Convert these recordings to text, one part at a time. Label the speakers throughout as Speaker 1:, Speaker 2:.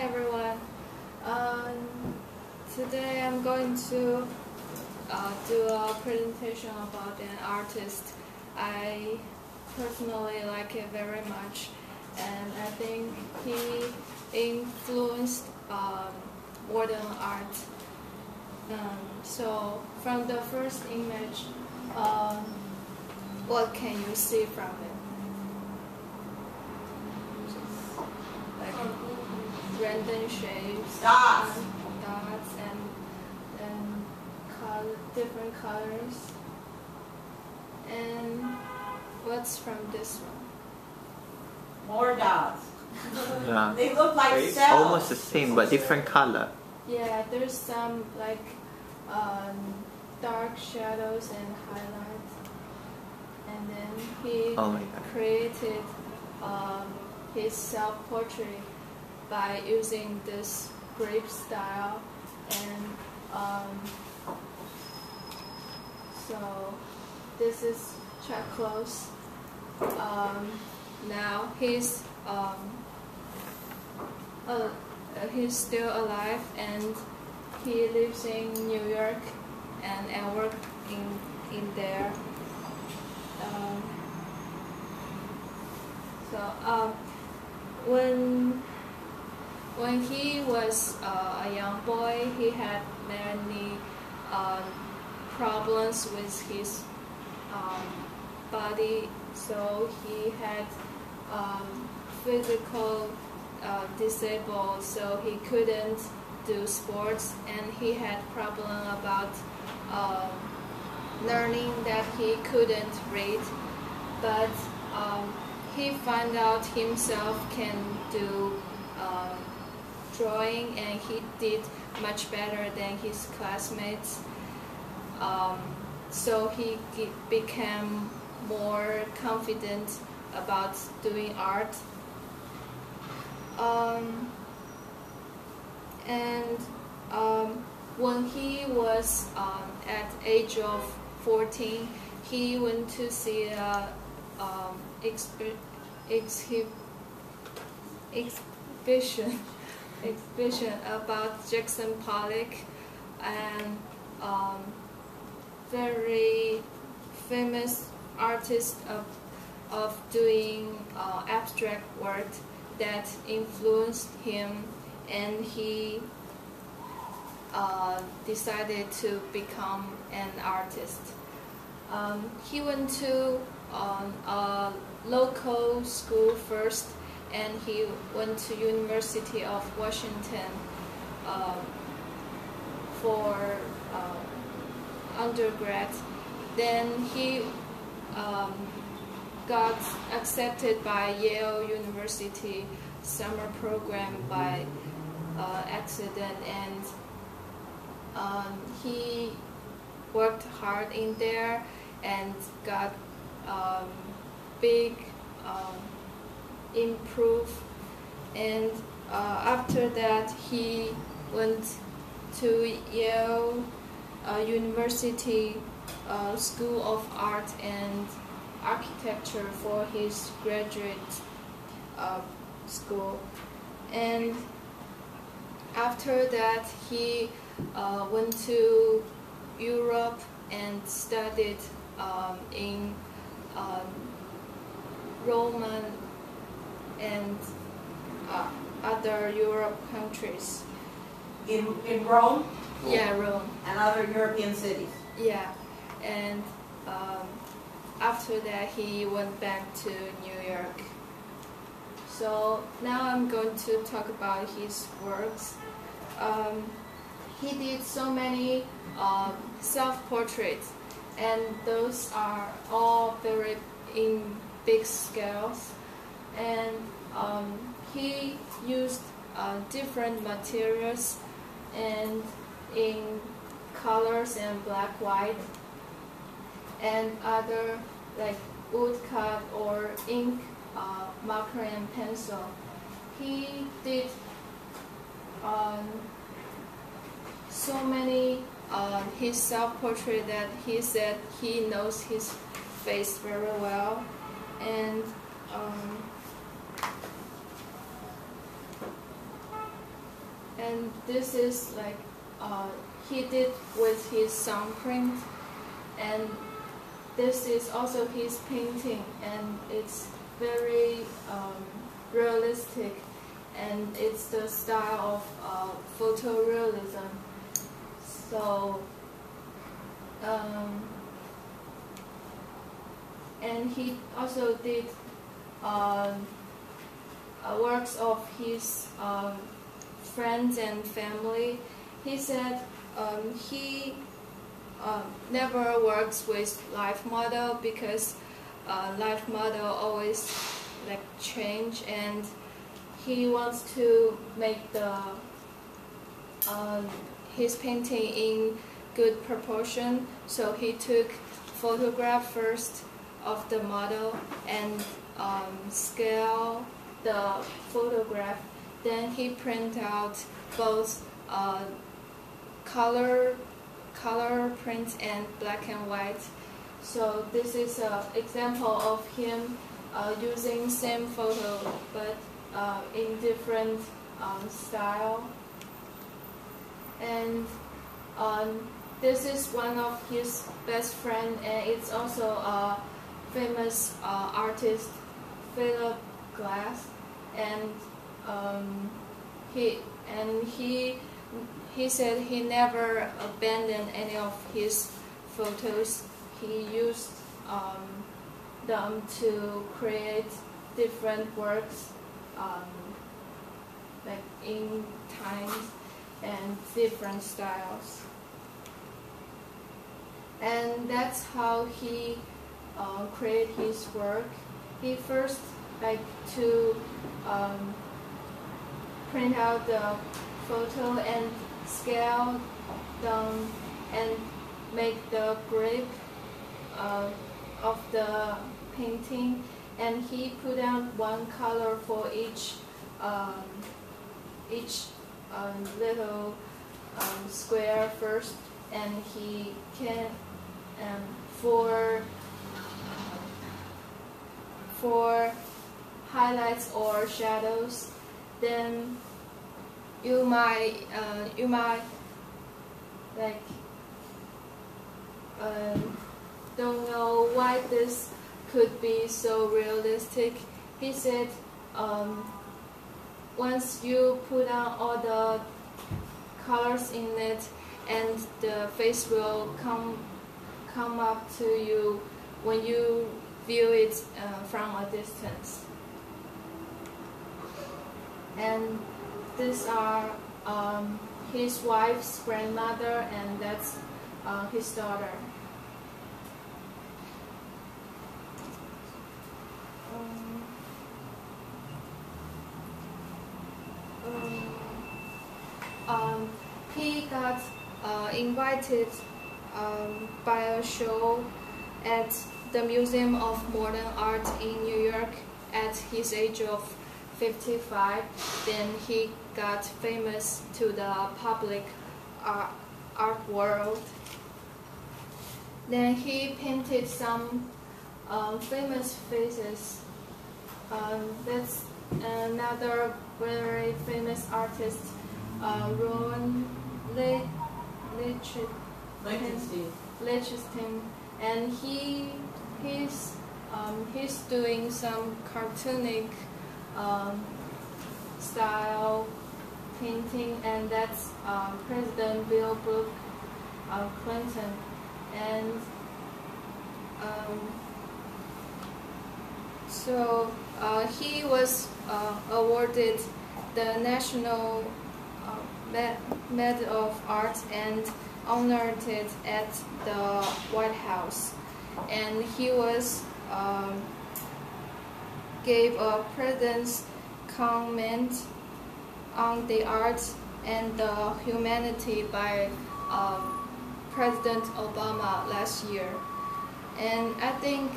Speaker 1: everyone. Today I'm going to do a presentation about an artist. I personally like it very much, and I think he influenced modern art. So from the first image, what can you see from it? Random shapes, dots and different colors. And what's from this one?
Speaker 2: More dots.
Speaker 3: Yeah.
Speaker 2: They look like
Speaker 3: It's
Speaker 2: cells.
Speaker 3: almost the same but different color.
Speaker 1: Yeah, there's some like dark shadows and highlights. And then he created his self-portrait by using this grape style, and so this is Cheklos. Now he's still alive, and he lives in New York and works in there. When he was a young boy, he had many problems with his body. So he had physical disabled, so he couldn't do sports, and he had problem about learning that he couldn't read. But he found out himself can do drawing, and he did much better than his classmates. So he became more confident about doing art. When he was at age of 14, he went to see a exhibition about Jackson Pollock, and very famous artist of doing abstract work that influenced him, and he decided to become an artist. He went to a local school first, and he went to University of Washington for undergrad. Then he got accepted by Yale University summer program by accident, and he worked hard in there and got big improve. And after that, he went to Yale University School of Art and Architecture for his graduate school. And after that, he went to Europe and studied in Roman and other Europe countries.
Speaker 2: In Rome?
Speaker 1: Yeah, Rome.
Speaker 2: And other European cities?
Speaker 1: Yeah, and after that he went back to New York. So now I'm going to talk about his works. He did so many self-portraits, and those are all very in big scales. And he used different materials and in colors and black, white, and other like woodcut or ink, marker and pencil. He did so many his self-portrait that he said he knows his face very well, and this is like he did with his thumbprint, and this is also his painting, and it's very realistic, and it's the style of photorealism. So, and he also did works of his friends and family. He said he never works with life model because life model always like change, and he wants to make the his painting in good proportion. So he took photograph first of the model and scale the photograph. Then he print out both color print and black and white. So this is an example of him using same photo but in different style. And this is one of his best friend, and it's also a famous artist, Philip Glass. And he said he never abandoned any of his photos. He used them to create different works, like in times and different styles. And that's how he create his work. He first like to print out the photo and scale them and make the grip of the painting, and he put out one color for each little square first, and he can for highlights or shadows. Then you might like don't know why this could be so realistic. He said once you put on all the colors in it, and the face will come up to you when you view it from a distance. And these are his wife's grandmother, and that's his daughter. He got invited by a show at the Museum of Modern Art in New York at his age of 55. Then he got famous to the public art world. Then he painted some famous faces. That's another very famous artist, Rowan Lichtenstein, and he's doing some cartoonic style painting, and that's President Bill Clinton. And so he was awarded the National Medal of Art and honored it at the White House. And he was gave a president's comment on the art and the humanity by President Obama last year. And I think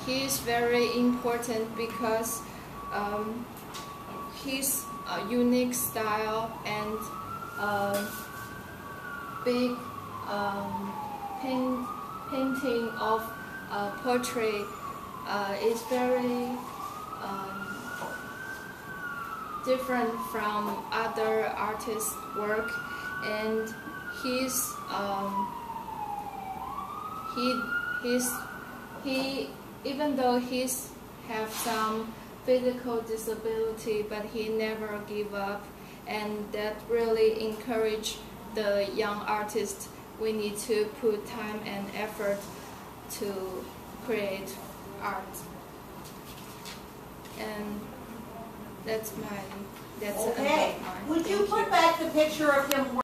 Speaker 1: he is very important because his unique style and big painting of portrait is very different from other artists' work, and he even though he's have some physical disability, but he never give up, and that really encourage the young artists. We need to put time and effort to create art, and that's
Speaker 2: Okay.
Speaker 1: about mine.
Speaker 2: Would you
Speaker 1: Thank
Speaker 2: put back the picture of him